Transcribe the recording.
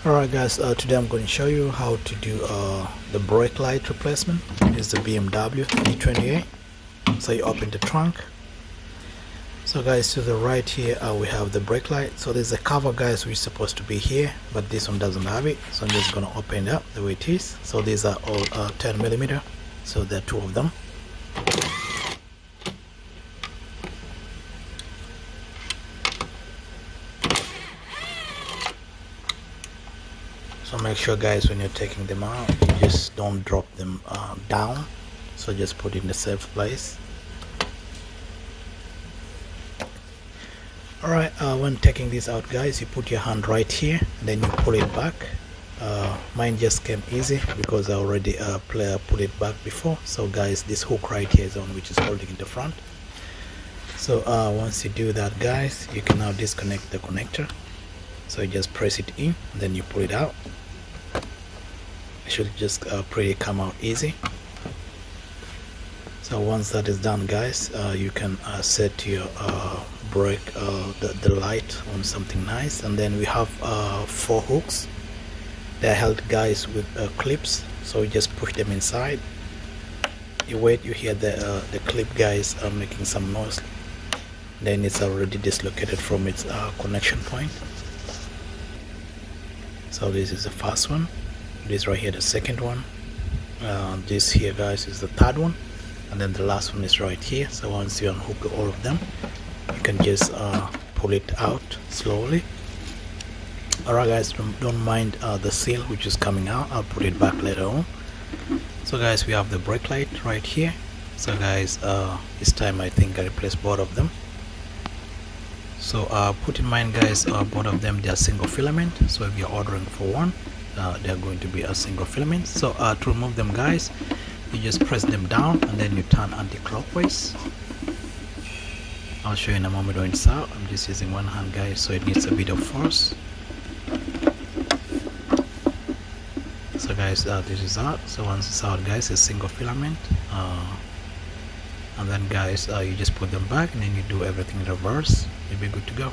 Alright guys, today I'm going to show you how to do the brake light replacement. It's the BMW 328i. So you open the trunk. So guys, to the right here we have the brake light. So there's a cover guys which is supposed to be here, but this one doesn't have it. So I'm just going to open it up the way it is. So these are all 10mm. So there are two of them. So make sure guys, when you're taking them out, you just don't drop them down. So just put it in the safe place. Alright, when taking this out guys, you put your hand right here and then you pull it back. Mine just came easy because I already pulled it back before. So guys, this hook right here is on which is holding in the front. So once you do that guys, you can now disconnect the connector. So you just press it in and then you pull it out. It should just pretty come out easy. So once that is done guys, you can set your brake the light on something nice. And then we have 4 hooks. They're held guys with clips, so you just push them inside. You wait, you hear the clip guys are making some noise, then it's already dislocated from its connection point. So this is the first one, this right here the second one, this here guys is the third one, and then the last one is right here. So once you unhook all of them, you can just pull it out slowly. Alright guys, don't mind the seal which is coming out. I'll put it back later on. So guys, we have the brake light right here. So guys, this time I think I replaced both of them. So put in mind guys, both of them, they are single filament. So if you're ordering for one, they're going to be a single filament. So to remove them guys, you just press them down and then you turn anti-clockwise. I'll show you in a moment when it's out. I'm just using one hand guys, so it needs a bit of force. So guys, this is out. So once it's out guys, it's single filament. And then guys, you just put them back and then you do everything in reverse. You'll be good to go.